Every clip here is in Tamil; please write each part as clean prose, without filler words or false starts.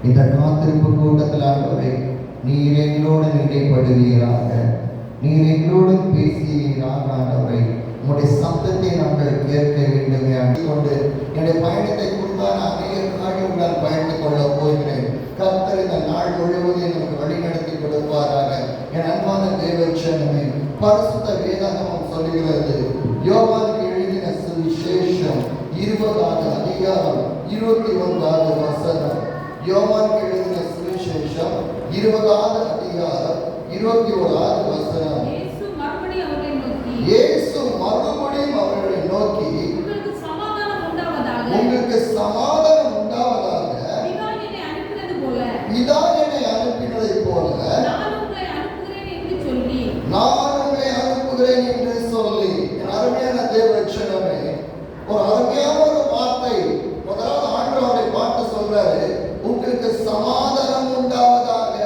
இந்த காத்திருப்பு கூட்டத்தில் ஆண்டவரே நீர் எங்களோடு இடைப்படுவீராக, நீர் எங்களோடு பேசுவீராக. ஆண்டவரே உங்களுடைய சத்தத்தை நாங்கள் கேட்க வேண்டுமே கொண்டு என்னுடைய பயணத்தை குறித்தான அநேக காரியங்களால் பயணித்துக் கொள்ள போகிறேன். கர்த்தர் இந்த நாள் முழுவதும் நமக்கு வழிநடத்தி கொடுப்பாராக. என் அன்பான தேவச்சனமே, பரிசுத்த வேதாகமம் சொல்லுகிறது, யோவானுக்கு எழுதின சுவிசேஷம் 20வது அதிகாரம் 21வது வசனம். யோவானுக்கு எழுதின சுவிசேஷம் 20வது அதிகாரம் 21வது வசனம். இயேசு மறுபடியும் அவர்களை நோக்கி, உங்களுக்கு சமாதானம் உண்டாவதாக, பிதா என்னை அனுப்பினதைப் போல நான் உங்களை அனுப்புகிறேன் என்று சொல்லி. அருமையான தேவச்சனமே, ஒரு அருமையான ஒரு வார்த்தை. முதலாவது ஆண்டவரை பார்த்து சொல்றாரு, உங்களுக்கு சமாதானம் உண்டாவதாக.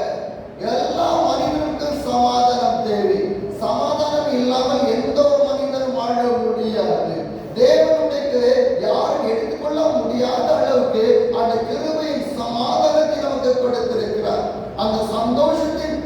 எல்லா மனிதனுக்கும் சமாதானம் தேவை. சமாதானம் இல்லாமல் எந்த ஒரு மனிதனும் வாழ முடியாது. தேவனுடைய யாரும் எடுத்துக்கொள்ள முடியாத அளவுக்கு அந்த கிருபையின் சமாதானத்தை நமக்கு கொடுத்திருக்கிறார். அந்த சந்தோஷத்தின்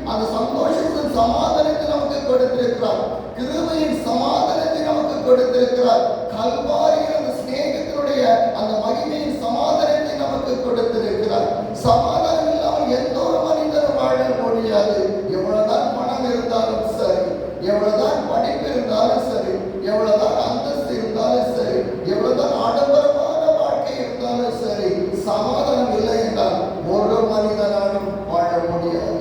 சமாதானத்தை நமக்கு கொடுத்திருக்கிறார். கிருபையின் சமாதானத்தை நமக்கு கொடுத்திருக்கிறார். கல்வாரியின் அந்த சிநேகத்தினுடைய அந்த மகிமையின் சமாதானத்தை நமக்கு கொடுத்திருக்கிறார். சமாதானம் இல்லாமல் எந்த ஒரு மனிதனும் வாழ முடியாது. எவ்வளவுதான் பணம் இருந்தாலும் சரி, எவ்வளவுதான் படிப்பு இருந்தாலும் சரி, எவ்வளவுதான் அந்தஸ்து இருந்தாலும் சரி, எவ்வளவுதான் ஆடம்பரமான வாழ்க்கை இருந்தாலும் சரி, சமாதானம் இல்லை என்றால் ஒரு மனிதனாலும் வாழ முடியாது.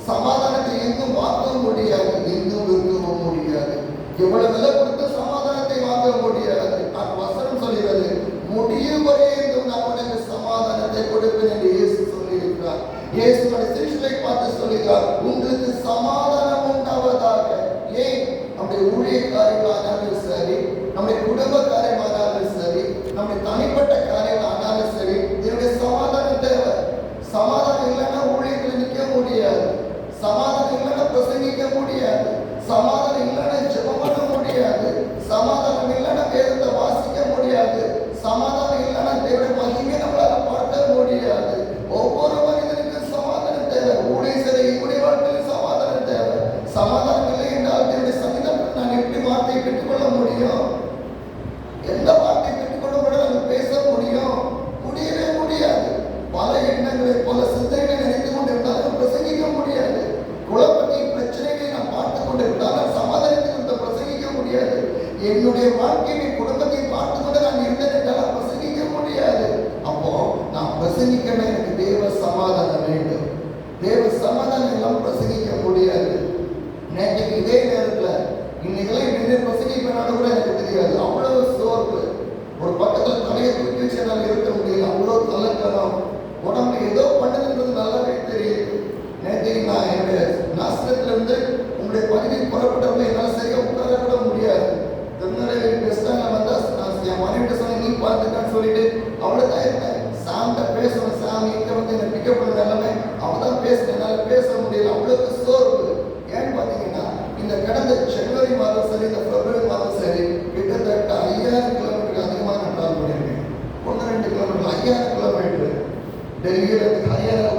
சமாதானத்தை எங்கும் வாங்க முடியாது, எங்கும் இருக்கவும் முடியாது. எவ்வளவு விலை கொடுத்த சமாதானத்தை வாங்க முடியாது. நான் வசனம் சொல்கிறது, முடியும் வரை நான் உனக்கு சமாதானத்தை கொடுப்பேன் என்று இயேசு சொல்லியிருக்கிறார். இயேசு சிறுகளை பார்த்து சொல்லுகிறார், உங்களுக்கு சமாதானம் உண்டாவதாக. ஏன்? நம்முடைய ஊழியக்காரர்களானாலும் சரி, நம்முடைய குடும்ப காரியமானாலும் சரி, நம்முடைய தனிப்பட்ட காரியங்கள் ஆனாலும் சரி, இதனுடைய சமாதானம் தேவை. சமாதானம் இல்லைன்னா ஊழியத்தில் நிற்க முடியாது. சமாதானம் இல்லைன்னா பிரசங்கிக்க முடியாது. சமாதானம் இல்லைன்னா ஜெபம் பண்ண முடியாது. சமாதானம் இல்லைன்னா வேதத்தை வாசிக்க முடியாது. சமாதானம் இல்லைன்னா தேவனுடைய மகிமையை நம்மளால பார்க்க முடியாது. ஒவ்வொரு மனிதனுக்கும் சமாதானம் தேவை. ஊழிய வாழ்க்கையில் சமாதானம் தேவை. சமாதானம் இல்லை என்றால் தேவனுடைய சன்னிதானத்தில் நான் எப்படி வார்த்தையை பெற்றுக்கொள்ள முடியும்? எந்த வார்த்தையை பெற்றுக்கொள்ள முடியும்? பேச முடியும்? முடியவே முடியாது. பல எண்ணங்களை, பல சிந்தனைகளை நினைத்துக் கொண்டிருந்தாலும் பிரசங்கிக்க முடியாது. குழப்பத்தை, பிரச்சனைகளை நான் பார்த்து கொண்டிருந்தாலும் சமாதானத்தை குறித்து பிரசங்கிக்க முடியாது. என்னுடைய வாழ்க்கையை, குடும்பத்தை பார்த்து கொண்டு நான் இருந்தேன் என்றால் பிரசங்கிக்க முடியாது. அப்போ நான் பிரசங்கிக்கணும், எனக்கு தேவ சமாதானம் வேண்டும். தேவ சமாதானம் எல்லாம் பிரசங்கிக்க முடியாது. நேற்றைக்கு இதே நேரத்தில் இன்னைக்கெல்லாம் இப்படி பிரசங்கிப்பனாலும் கூட எனக்கு தெரியாது. அவ்வளவு சோர்வு. ஒரு பக்கத்தில் தலையை தூக்கி வச்சு என்னால் இருக்க முடியல. அவ்வளோ தலைக்கணும். உடம்பு ஏதோ பண்ணதுன்றது நல்லாவே தெரியுது. நேற்றைக்கு நான் என்னுடைய நாசிரத்திலிருந்து உங்களுடைய பகுதியில் புறப்பட்டவங்க என்னால் சரியாக உட்கார கூட முடியாது. திருநெல்வேலி பஸ் ஸ்டாண்டில் வந்தால் நான் என் மனைவிட்ட சொன்னேன், நீ பார்த்துக்கான்னு சொல்லிட்டு அவ்வளோதான் இருந்தேன். சாமிட்ட பேசணும், சாமி இங்கே வந்து என்னை பிக்கப் பண்ண எல்லாமே அவள் தான் பேசினேன், என்னால பேச முடியல, அவ்வளவு சோர்வு. ஏன்னு பாத்தீங்கன்னா இந்த கடந்த ஜனவரி மாதம் சரி, இந்த பிப்ரவரி மாதம் சரி, கிட்டத்தட்ட 5000 கிலோமீட்டருக்கு அதிகமாக நான் டிராவல் பண்ணியிருக்கேன். 1-2 கிலோமீட்டர் 5000 கிலோமீட்டர் டெல்லியில இருந்து ஹரியானா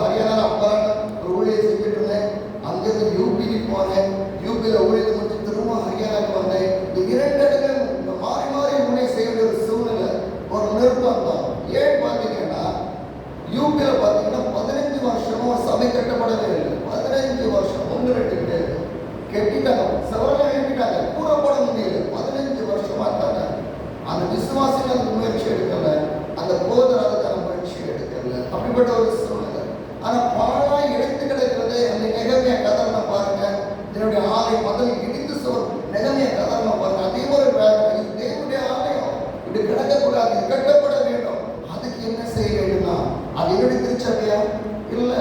ஹரியானால அம்பாலான ஒரு ஊழியை செஞ்சுட்டு இருந்தேன். அங்கிருந்து யூபிக்கு போனேன், யூபியில ஊழியத்தை முடிச்சு திரும்ப ஹரியானாக்கு வந்தேன். இந்த 2 இடத்துல மாறி மாறி ஊழியை செய்ய வேண்டிய ஒரு சூழ்நிலை, ஒரு நிர்பந்தம். ஏன்னு பாத்தீங்கன்னா யூபியில பாத்தீங்கன்னா 15 வருஷமா சபை கட்டப்படவே இல்லை. 15 வருஷம் 1-2 கிடையாது, கெட்டிட்டாங்க, செவரெல்லாம் கட்டிட்டாங்க, கூற போட முடியல. 15 வருஷமா இருந்தாங்க. அந்த விசுவாசிகள் அதுக்கு முயற்சி எடுக்கல, அந்த போதர் அதுக்கான முயற்சி எடுக்கல. அப்படிப்பட்ட ஒரு சூழ்நிலை. ஆனா பாழாய் இடித்து கிடக்கிறது அந்த நெகமியா கதர்னா பாருங்க, என்னுடைய ஆலயம் முதல் இடித்து நெகமியா கதர்னா பாருங்க, அதே ஒரு வேதனை. இது தேவனுடைய ஆலயம், இப்படி கிடக்கக்கூடாது, இது கட்டப்பட வேண்டும். அதுக்கு என்ன செய்ய வேண்டும்னா அது என்னுடைய திருச்சபையா இல்ல.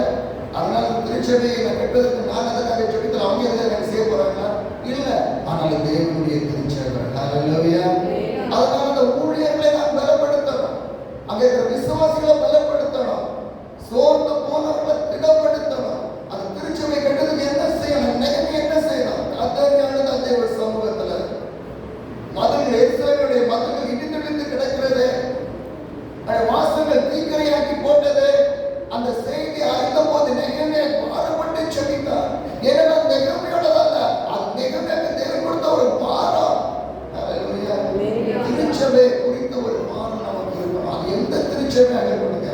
அதனால திருச்சபையை நான் கட்டுவதற்கு நான் எதற்காக ஜெபிக்கல, அவங்க எதற்காக செய்ய போறாங்களா இல்ல. ஆனால் தேவனுடைய திருச்சபை. ஹல்லேலூயா. அதனால அந்த ஊழியர்களை நான் பலப்படுத்தணும், அங்க இருக்கிற விசுவாசிகளை பலப்படுத்தணும், சோர்ந்து போனவர்களை திடப்படுத்தணும். அந்த திருச்சபை கட்டுறதுக்கு என்ன செய்யணும், நெகமியா என்ன செய்யணும்? கர்த்தரியானது அந்த ஒரு சமூகத்துல மதங்கள், எருசலேமுடைய மதங்கள் இடிந்து கிடக்கிறது, வாசல்கள் தீக்கிரையாக்கி போட்டது. அந்த செய்தி அறிந்த போது நெகமியா பாரப்பட்டு செபித்தார். ஏன்னா நெகமியோடதல்ல, அது நெகமியாவுக்கு தேவன் கொடுத்த ஒரு பாரம். திருச்சபை குறித்த ஒரு பாரம் நமக்கு இருக்கணும். அது எந்த திருச்சபையாக இருக்கணுங்க,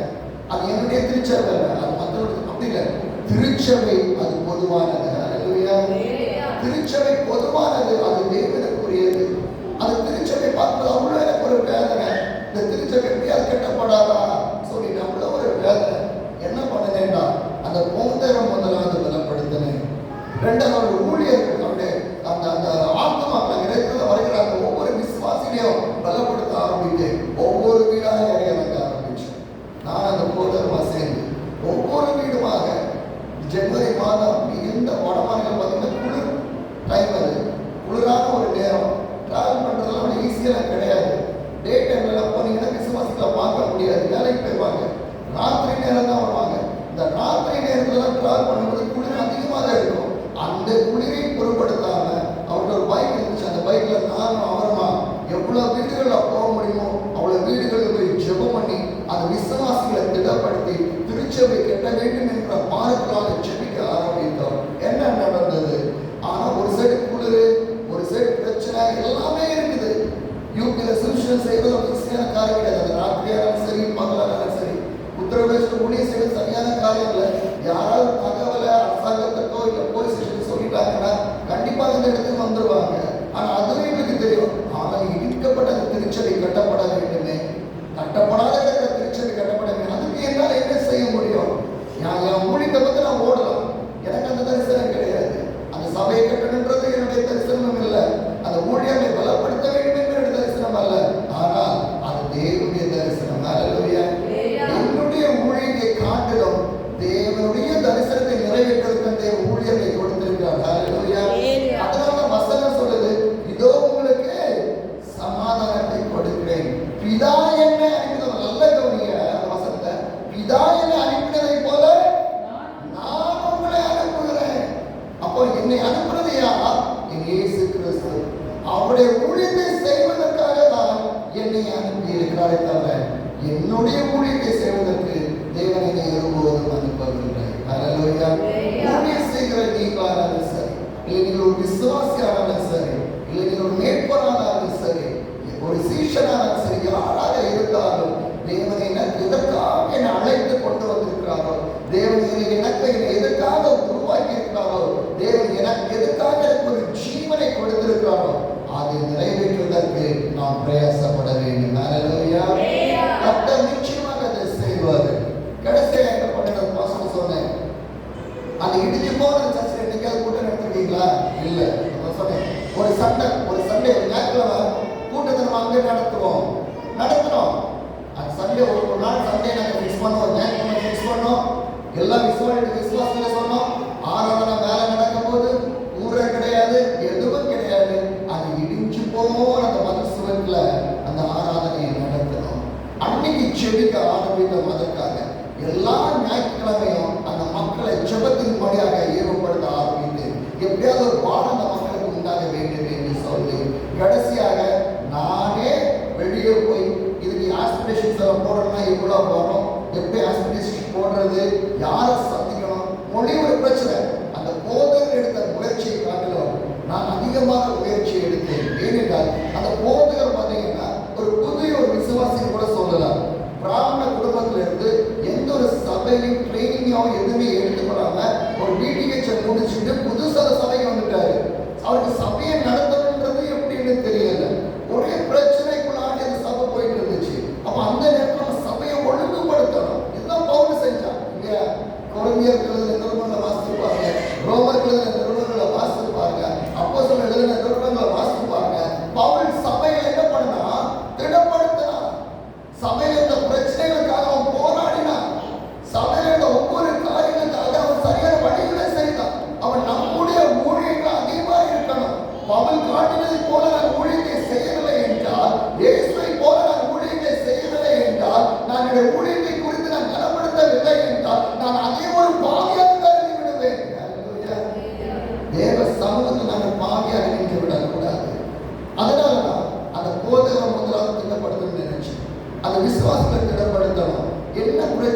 அது என்னுடைய திருச்சபை அல்ல, அது மற்றவர்களுக்கு அப்படி இல்லை. திருச்சபை அது பொதுவானது. திருச்சபை பொதுவானது, அது தேவனுக்குரியது. அந்த திருச்சபை பார்ப்பது அவ்வளோ எனக்கு ஒரு வேதனை. இந்த திருச்சபை எப்படியாவது கட்டப்படாதா சொல்லிட்டு அவ்வளோ ஒரு வேதனை. என்ன பண்ணுனேன்டா, அந்த போந்தரம் முதலாவது பலப்படுத்தினேன். 2வது ஊழியர்கள் அவருடைய அந்த அந்த ஆத்மாக்கள் இடத்துல வருகிற அந்த ஒவ்வொரு விசுவாசிகளையும் பலப்படுத்த ஆரம்பித்து ஒவ்வொரு வீடாக இறங்க ஆரம்பிச்சேன். நான் அந்த போதரமா சேர்ந்து ஒவ்வொரு வீடுமாக ஜனவரி மாதம் மிகுந்த வடமாநிலம் பார்த்தீங்கன்னா குளிர் டைம், அது குளிரான ஒரு நேரம். டிராவல் பண்றதெல்லாம் ஈஸியெல்லாம் கிடையாது. டே டைம்ல போனீங்கன்னா விசுவாசத்தை பார்க்க முடியாது, வேலைக்கு போயிடுவாங்க. ராத்திரி நேரம் தான் வருவாங்க. இந்த ராத்திரி நேரத்துல தான் டிராவல் பண்ணும்போது குளிர் அதிகமாக தான் இருக்கும். அந்த குளிரை பொருட்படுத்தாம அவர்கிட்ட ஒரு பைக் இருந்துச்சு, அந்த பைக்ல நானும் அவருமா எவ்வளவு வீடுகள்ல போக முடியுமோ அவ்வளவு வீடுகளில் போய் ஜெபம் பண்ணி அந்த விசுவாசிகளை திடப்படுத்தி திருச்சபை கட்ட வேண்டும் என்ற பாரத்தினால ஜெபிக்க ஆரம்பித்தோம். என்ன நடந்தது? ஆனா ஒரு சைடு குளிர், ஒரு சைடு பிரச்சனை, எல்லாமே இருக்குது. யூபியில சுவிசேஷம் செய்வது ஒரு ஈஸியான காரியம் கிடையாது. அது ராத்திரியானாலும் சரி, பகலானாலும் சரி. உத்தரப்பிரதேச ஊழியம் செய்வது சரியான காரியம் இல்லை. யாராவது தகவலை அரசாங்கத்துக்கோ இல்லை போலீஸ் ஸ்டேஷன் சொல்லிட்டாங்கன்னா கண்டிப்பாக இந்த இடத்துக்கு வந்துடுவாங்க. ஆனா அதுவே எங்களுக்கு தெரியும். ஆனால் இடிக்கப்பட்ட அந்த திருச்சபை கட்டப்பட வேண்டுமே, கட்டப்படாத இருக்கிற திருச்சபை கட்டப்பட வேண்டும். அதுக்கு என்னால் என்ன செய்ய முடியும்? என் ஊழியத்தை பத்தி நான் ஓடலாம், எனக்கு அந்த தரிசனம் கிடையாது. அந்த சபையை கட்டணுன்றது என்னுடைய தரிசனம் இல்லை. அந்த ஊழியர்களை பலப்படுத்த வேண்டும் என்ற தரிசனம் அல்ல, ஆனால் அது தேவனுடைய தரிசனம். ஹல்லேலூயா. என்னுடைய ஊழியத்தை காட்டிலும் தேவனுடைய தரிசனத்தை நிறைவேற்றுவதற்கு அந்த ஊழியர்களை கொடுத்திருக்கிறார். ஹல்லேலூயா. அதனால வசனம் சொல்லுது, இதோ உங்களுக்கு சமாதானத்தை கொடுக்கிறேன். பிதா என்ன அனுப்பினது, நல்ல கவனிங்க அந்த வசனத்தை. பிதா என்ன அனுப்பினதை போல நான் உங்களை அனுப்புகிறேன். அப்போ என்னை அனுப்புறது யார்? இயேசு கிறிஸ்து. அவருடைய ஊழியத்தை செய்வதற்காக தான் என்னை அனுப்பி இருக்கிறாரே தவிர என்னுடைய ஊழியத்தை செய்வதற்கு தேவன் என்னை ஒருபோதும் அனுப்பவில்லை. ஹல்லேலூயா. ஊழியம் செய்கிற நீங்களானாலும் சரி, இல்லை நீங்கள் ஒரு விசுவாசியானாலும் சரி, இல்லை நீங்கள் ஒரு மேற்பரானாலும் சரி, ஒரு சீஷனானாலும் சரி, யாராக இருந்தாலும் தேவன் எதற்காக என்னை அழைத்து கொண்டு வந்திருக்கிறாரோ, தேவன் எனக்கு எதற்காக உருவாக்கி இருக்கிறாரோ, தேவன் எனக்கு எதற்காக எனக்கு ஒரு ஜீவனை கொடுத்திருக்கிறாரோ அதை நிறைவேற்றுவதற்கு நாம் பிரயாசப்பட வேண்டும். ஹல்லேலூயா. கர்த்தர் நிச்சயமாக அதை செய்வார். கடைசியாக என்ன பண்ண பாசம் சொன்னேன், அந்த இடிஞ்சு போன சர்ச்சை என்னைக்காவது கூட்டம் நடத்திருக்கீங்களா? இல்லை. சொன்னேன், ஒரு சண்டை ஞாயிற்றுக்கிழமை கூட்டத்தை நம்ம அங்கே நடத்துறோம். அந்த சண்டே ஒரு நாள் சண்டே நாங்கள் ஃபிக்ஸ் பண்ணோம், ஞாயிற்றுக்கிழமை ஃபிக்ஸ் பண்ணோம். எல்லாம் விசுவாசத்துல சொன்னோம். ஆராதனை வேலை நடக்கும் போது ஊரே கிடையாது, எதுவும் கிடையாது. அது இடிஞ்சு போன அந்த மனசுல அந்த ஆராதனையை நடத்தணும். அன்னைக்கு செடிக்க ஆரம்பித்தோம். அதற்காக எல்லா ஞாயிற்றுக்கிழமையும் அந்த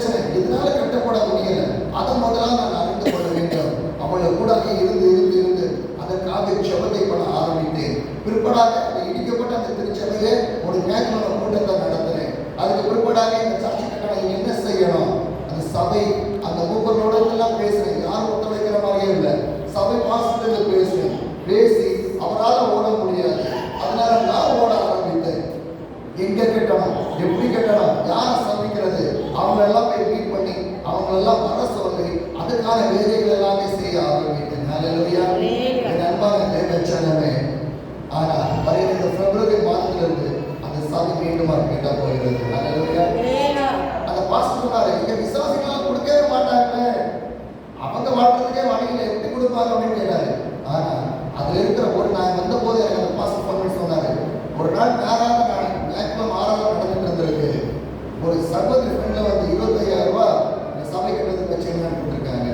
பிரச்சனை இதனால கட்டப்பட முடியல, அதை முதல்ல நான் அறிந்து கொள்ள வேண்டும். அவளை கூட இருந்து இருந்து இருந்து அதற்காக ஜெபத்தை பண்ண ஆரம்பித்தேன். பிற்பாடாக அந்த இடிக்கப்பட்ட அந்த திருச்சபையிலே ஒரு ஞாயிற்றுக்கிழமை கூட்டத்தை நடத்தினேன். அதுக்கு பிற்பாடாக இந்த சர்ச்சுக்கான என்ன செய்யணும், அந்த சபை அந்த மூப்பர்களோட எல்லாம் பேசுறேன். யாரும் ஒத்துழைக்கிற மாதிரியே இல்லை. சபை மாசத்துல பேசுறேன். பேசி அவரால் ஓட முடியாது, அதனால நான் ஓட ஆரம்பித்தேன். எங்க கட்டணும், எப்படி கட்டணும், யாரை சந்திக்கிறது, அவங்க எல்லாம் போய் மீட் பண்ணி அவங்களெல்லாம் வர சொல்லி அதுக்கான வேலைகள் எல்லாமே செய்ய ஆரம்பித்தேன். ஹல்லேலூயா. என் அன்பான தேவச்சனமே, ஆனா வருகிற பிப்ரவரி மாதத்திலிருந்து அந்த சபை மீண்டும் கேட்டா போகிறது. ஹல்லேலூயா. அந்த பாஸ்டர் சொன்னாரு, இங்க விசுவாசிகளால் கொடுக்கவே மாட்டாங்க, அவங்க வாழ்றதுக்கே வழியில எப்படி கொடுப்பாங்க அப்படின்னு கேட்டாரு. ஆனா அதுல இருக்கிற ஒரு நான் வந்த போது எனக்கு அந்த பாஸ்டர் ஃபோன் பண்ணி சொன்னாரு, ஒரு நாள் நேராக நான் மேக்ஸிமம் 6 நடந்துட்டு இருந்திருக்கு. ஒரு சர்வத்திரி ஃப்ரெண்ட்ல வந்து 25,000 ரூபாய் இந்த சபை கட்டுறதுக்கு வச்சுன்னு கொடுத்துருக்காங்க.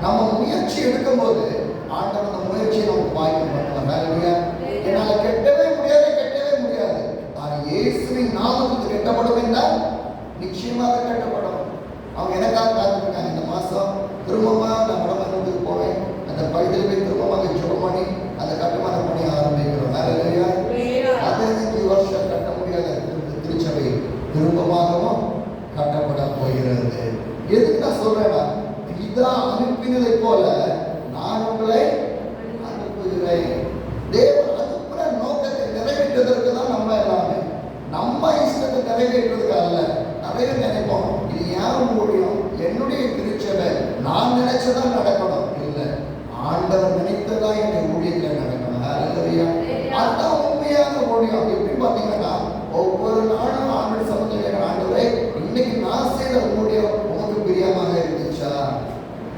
நம்ம முயற்சி எடுக்கும் போது ஆண்டவர் அந்த முயற்சியை நமக்கு வாய்ப்பு பண்ணலாம். என்னால கெட்டவே முடியாது, கெட்டவே முடியாது. ஆனால் இயேசுவின் நாமத்துக்கு கெட்டப்படும் என்றால் நிச்சயமாக கட்டப்படும். அவங்க எனக்காக காத்துருக்காங்க. இந்த மாசம் திரும்பமா நான் வடமன்றத்துக்கு போவேன். அந்த பகுதியில் போய் திரும்பமாக ஜெபம் பண்ணி அந்த கட்டுமான பணி ஆரம்பிக்கிறோம். ஹல்லேலூயா. 15 வருஷம் கட்ட முடியாத திருச்சபை திரும்பமாகவும் கட்டப்பட போகிறது. எதுக்கு நான் சொல்றேன்னா, இதா அனுப்பினதை போல நான் உங்களை அனுப்புகிறேன். தேவன் அனுப்புற நோக்கத்தை நிறைவேற்றுவதற்கு தான் நம்ம எல்லாமே, நம்ம இஷ்டத்தை நிறைவேற்றுவதற்கு அல்ல. நிறைய நினைப்போம், இது யாரும் முடியும், என்னுடைய திருச்சபை நான் நினைச்சதான் நடக்கணும். இல்லை, ஆண்டவர் நினைத்ததா என் ஊழியத்தில் நடக்கணும். ஹல்லேலூயா. அதுதான் உண்மையான ஊழியம். எப்படி பார்த்தீங்கன்னா, ஒவ்வொரு நாளும் ஆண்டவர் சமூகத்தில் ஆண்டவரே, இன்னைக்கு நான் செய்த ஊழியம் உமக்கு பிரியமாக இருந்துச்சா,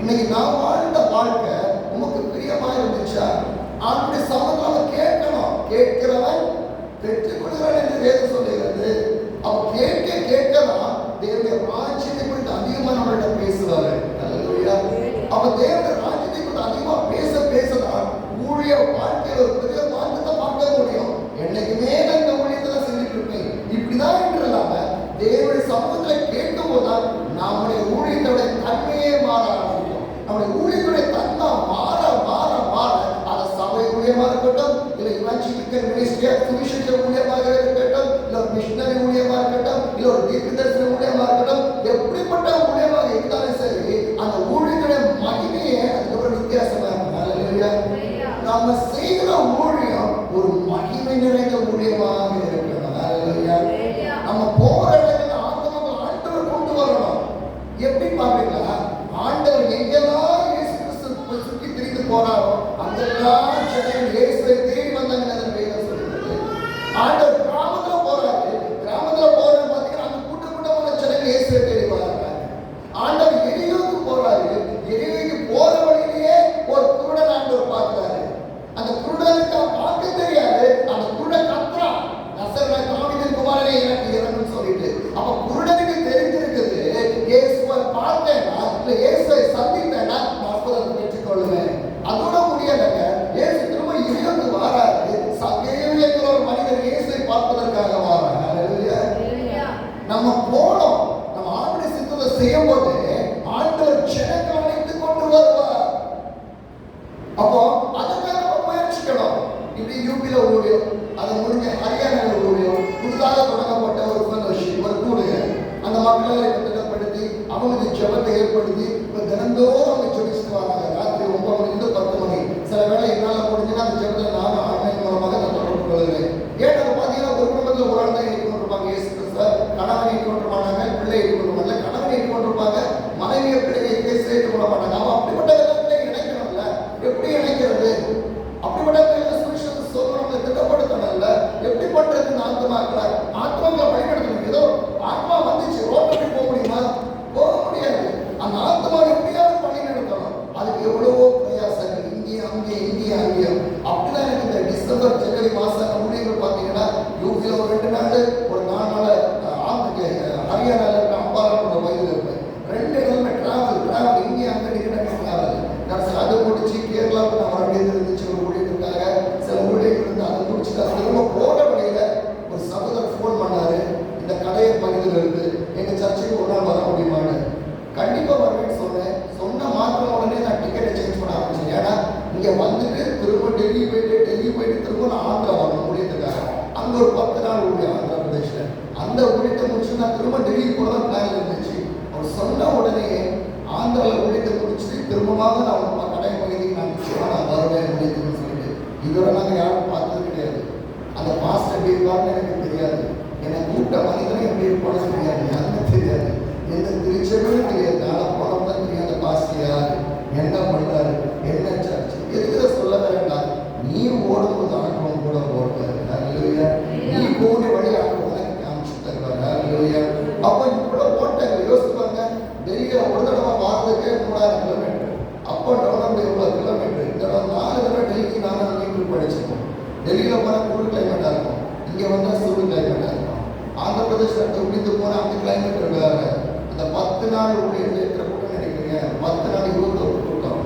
இன்னைக்கு நான் வாழ்ந்த வாழ்க்கை உமக்கு பிரியமாக இருந்துச்சா, ஆண்டுடைய சமூகத்தில் கேட்கணும். கேட்கிறவன் பெற்றுக் கொள்கிறான் என்று வேதம் சொல்லுகிறது. அவன் கேட்க கேட்கலாம் தேவனுடைய ராஜ்யத்தை குறித்து அதிகமாக நம்மளிடம் பேசுவாரு. ஹல்லேலூயா. அப்ப தேவனுடைய ராஜ்யத்தை குறித்து அதிகமா பேச பேசதான் ஊழிய வாழ்க்கையில் ஒரு பெரிய மாற்றத்தை பார்க்க முடியும். என்னைக்குமே நான் இந்த ஊழியத்தை செஞ்சுட்டு இருப்பேன் இப்படிதான் என்று இல்லாம தேவனுடைய சமூகத்தில் கேட்கும் போதுதான் நம்முடைய ஊழியத்தோட தன்மையே மாற ஆரம்பிக்கும். நம்முடைய ஊழியத்துடைய தன்மை மாற மாற மாற அதை சபை ஊழியமா இருக்கட்டும், இல்லை இவாஞ்சலிக்கல் மினிஸ்ட்ரியா சுவிசேஷ ஊழியமாக இருக்கட்டும், இல்லை மிஷனரி ஊழியமா இருக்கட்டும், இல்லை ஒரு தீர்க்கதரிசன ஊழியமா இருக்கட்டும், எப்படிப்பட்ட ஊழியமாக இருந்தாலும் சரி அந்த ஊழியத்துடைய மகிமையே அதுக்கப்புறம் வித்தியாசமா இருக்கும். ஹல்லேலூயா. நம்ம செய்கிற ஊழியம் ஒரு மகிமை நிறைந்த ஊழியமாக இருக்கணும். ஹல்லேலூயா. நம்ம போற இடத்துல ஆண்டவர் கொண்டு வரணும். எப்படி பாருங்களா, ஆண்டவர் எங்கெல்லாம் இயேசு கிறிஸ்து சுற்றி திரிந்து போறாரோ அங்கெல்லாம் ஜனங்கள் இயேசுவை தேடி வந்தாங்கன்னு வேதம் சொல்லுது. ஆண்டவர் கிராமத்துல போறாரு, கிராமத்துல போறது பார்த்தீங்கன்னா அந்த கூட்டமான ஜனங்கள் இயேசுவை தேடி வராங்க. ஆண்டவர் எரியோக்கு போறாரு, எரியோக்கு போற வழியிலேயே ஒரு குருடன் ஆண்டவர் பார்க்கிறாரு. அந்த குருடனுக்கு பார்க்க தெரியாது, அந்த குருடன் கத்துறா, நசரேய தாவீதின் குமாரனே எனக்கு இறங்குன்னு சொல்லிட்டு. அப்ப குருடனுக்கு தெரிஞ்சிருக்குது, இயேசுவை பார்த்தேன்னா இல்ல இயேசுவை சந்தித்தேன்னா நான் அற்புதத்தை பெற்றுக்கொள்ளுவேன். அதோட முடியலங்க, இயேசு திரும்ப இறைவனுக்கு வாராரு. சகேயுங்கிற ஒரு மனிதர் இயேசுவை பார்ப்பதற்காக வாராங்க. ஹல்லேலூயா. நம்ம போனோம், நம்ம ஆண்டவருடைய சித்தத்தை செய்யும் போது ஆண்டவர் ஜனங்களை அழைத்துக் கொண்டு வருவார். அப்போ அதுக்காக முயற்சிக்கணும். இப்படி யூபியில ஊழியம், அதை முடிஞ்ச ஹரியானாவில் ஊழியம், புதுதாக தொடங்கப்பட்ட ஒரு ஃபெலோஷிப், ஒரு கூடுகை, அந்த மக்களை திட்டப்படுத்தி அவங்களுக்கு ஜெபத்தை ஏற்படுத்தி இப்போ தினந்தோறும் அவங்க ஜெபிச்சுட்டு வராங்க. ராத்திரி 9 மணிலிருந்து 10 மணி. சில வேளை என்னால் முடிஞ்சுன்னா அந்த ஜெபத்தை நானும் ஆன்லைன் மூலமாக நான் தொடர்பு கொள்கிறேன். ஏன் அதை பார்த்தீங்கன்னா ஒரு குடும்பத்தில் ஒரு ஆள் தான் ஏற்றுக்கொண்டிருப்பாங்க. இயேசு கிறிஸ்துவ கணவனை ஏற்றுக்கொண்டு மாட்டாங்க, பிள்ளை ஏற்றுக்கொண்டு மாட்டாங்க. கணவனை ஏற்றுக்கொண்டிருப்பாங்க, மனைவியை பிள்ளையை ஏற்றுக்கொள்ள மாட்டாங்க. அவன் அப்படிப்பட்ட இடத்துல இணைக்கணும்ல, எப்படி இணைக்கிறது? அப்படிப்பட்ட சுவிசேஷத்தை சொல்லணும்ல, திட்டப்படுத்தணும்ல, எப்படி பண்றது? ஆத்மாக்களை பயன்படுத்தணும். ஏதோ ஆத்மா வந்துச்சு, ரோட்டை போக முடியுமா? போக முடியாது. அந்த ஆத்மா எப்படியாவது பணி நடத்தணும். அதுக்கு எவ்வளவோ பிரயாசங்கள், இங்கே அங்கே இங்கே அங்கே. அப்படிதான் எனக்கு இந்த டிசம்பர் ஜனவரி மாசம் ஊழியர்கள் பார்த்தீங்கன்னா யூபியில் ஒரு 2 நாள், ஒரு 4 நாள் ஹரியானால இருக்க அம்பாலோட வயதில் இருப்பேன். 2 இடத்துல டிராவல் இங்கே அங்கே டிக்கெட் அது முடிச்சு கேரளாவுக்கு நான் வர வேண்டியது இருந்துச்சு. ஒரு ஊழியத்துக்காக சில ஊழியர்கள் இருந்து அதை முடிச்சுட்டு அது திரும்ப போற வழியில ஒரு சகோதரர் ஃபோன் பண்ணாரு. இந்த கடையை பகுதியில் இருந்து எங்க சர்ச்சைக்கு ஒரு முடிச்சுட்டு திரும்பமாக நான் நம்ம கடை பகுதிக்கு நான் நிச்சயமாக நான் வருவேன் முடியுதுன்னு சொல்லிட்டு இதுவரை நாங்கள் யாரும் பார்த்தது கிடையாது. அந்த பாஸ்டர் எப்படி இருப்பாருன்னு எனக்கு தெரியாது. என்னை கூப்பிட்ட மனிதனும் எப்படி இருப்பான்னு தெரியாது, யாருமே தெரியாது, எந்த திருச்சபையும் தெரியாது. ஆனால் போனோம் தான் தெரியாத பாஸ்டர் யார், என்ன பண்ணுறாரு, என்ன சர்ச்சு எதுக்கு சொல்ல வேண்டாம். நீ ஓடும்போது ஆண்டவன் கூட ஓடுவார். அல்லேலூயா. நீ போன வழி ஆண்டவன் காமிச்சு தருவார். அல்லேலூயா. அப்போ இவ்வளோ ஓட்டாங்க யோசிப்பாங்க. டெல்லியில் ஒரு தடவை வாரத்துக்கே 3000 கிலோமீட்டர், அப்போ டவுன் எவ்வளோ கிலோமீட்டர். இந்த 4 தடவை டெல்லிக்கு 4 மீட்டர் படிச்சிருக்கோம். டெல்லியில் போனால் கூல் கிளைமேட்டாக இருக்கும், இங்கே வந்தால் சூடு கிளைமேட்டாக இருக்கும். ஆந்திர பிரதேசத்தை முடிந்து போனால் அந்த கிளைமேட் வேறு. அந்த 10 நாள் ஊழியர்கள் எத்தனை கூட்டம் நினைக்கிறீங்க? 10 நாள் 21 கூட்டம்,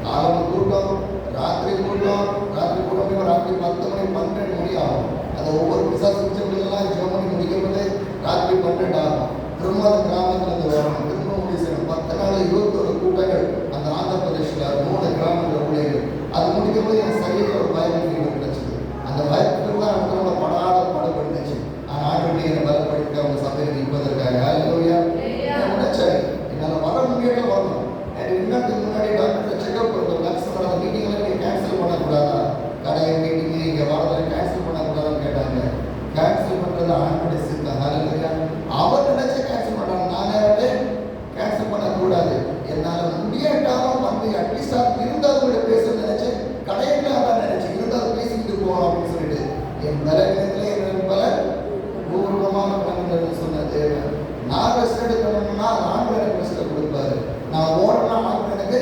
காலம் கூட்டம், ராத்திரி கூட்டம். ராத்திரி கூட்டம் ராத்திரி 10 மணி 12 மணி ஆகும். அந்த ஒவ்வொரு பிசாசு பிடிச்சவங்களெல்லாம் ஜெபம் பண்ணி முடிக்கும்போது ராத்திரி 12 ஆகும். திரும்ப அந்த கிராமத்தில் வரணும், திரும்ப முடிவு செய்யணும். 10 நாள் 21 கூட்டங்கள் அந்த ஆந்திர பிரதேசில் 3 கிராமங்கள் ஊழியர்கள். அது முடிக்கும்போது என் சரீரத்தில் ஒரு பயம் கிடைச்சது. அந்த பயத்துக்கு தான் அடுத்த படாத பாடுபட்டுச்சு. ஆனால் ஆண்டு என்னை பலப்படுத்தி அவங்க சபையில் நிற்பதற்காக. அல்லேலூயா. நினைச்சேன் என்னால் வர முடியாத வரணும். இன்னத்துக்கு முன்னாடி டாக்டர் செக்அப் பண்ணுறோம். லக்ஷ்மண் அந்த மீட்டிங்கில் நீங்கள் கேன்சல் பண்ணக்கூடாதா, கடையை மீட்டிங்கு இங்கே வரதில் கேன்சல் பண்ணக்கூடாதான்னு கேட்டாங்க. கேன்சல் பண்ணுறது ஆண்டுடைய சித்தம். அல்லேலூயா. அவர் நினைச்ச கேன்சல் பண்ணுறாங்க, நானே கேன்சல் பண்ணக்கூடாது. என்னால் முடியாட்டாலும் வந்து அட்லீஸ்ட் அது இருந்தால் கூட பேசணும்னு நினைச்சேன். கடையில் அதான் நினைச்சேன், இருந்தால் பேசிக்கிட்டு போகணும் அப்படின்னு சொல்லிட்டு என் தலைவனத்தில் என் பல பூர்வமாக பண்ணுறது சொன்ன தேவன். நான் ரெஸ்ட் எடுக்கணும்னா ஆண்டு எனக்கு ரெஸ்ட்டை கொடுப்பாரு. நான் ஓடனா ஆண்டு எனக்கு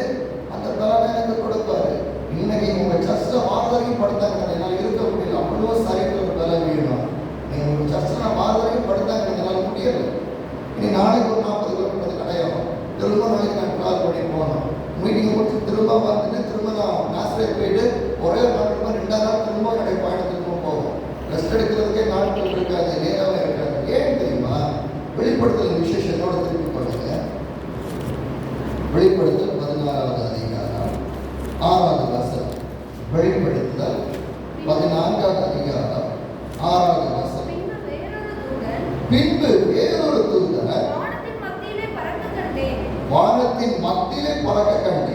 அந்த பலனை எனக்கு கொடுப்பாரு. இன்னைக்கு உங்கள் சர்ச்சில் வாரவரைக்கும் படுத்தாங்க, என்னால் இருக்க முடியல, அவ்வளோ சரீரத்தில் ஒரு பலம் வேணும். நீங்கள் உங்கள் சர்ச்சில் நான் வாரவரைக்கும் படுத்தாங்க, என்னால் முடியலை. இனி நாளைக்கு ஒரு 40 கிலோமீட்டர் கடையாகும். திரும்ப நாளைக்கு நான் ட்ராவல் பண்ணி போகணும். மீட்டிங் முடிச்சு திரும்ப வந்துட்டு திரும்ப நான் நாஸ்ரேத் போயிட்டு ஒரே நாள் 2ஆவது நாள் திரும்ப கடை பயணத்துக்கு போகும். ரெஸ்ட் எடுக்கிறதுக்கே நாட்கள் இருக்காது, நேரமே இருக்காது. ஏன் தெரியுமா? வெளிப்படுத்தல் விசேஷத்தோட திருப்பி பண்ணுங்க. வெளிப்படுத்தல் 14வது அதிகாரம் 6வது வசனம். வெளிப்படுத்தல் 14வது அதிகாரம் 6வது வசனம். பின்பு வேறொரு தூதன் வானத்தின் மத்தியிலே பறக்க கண்டேன்.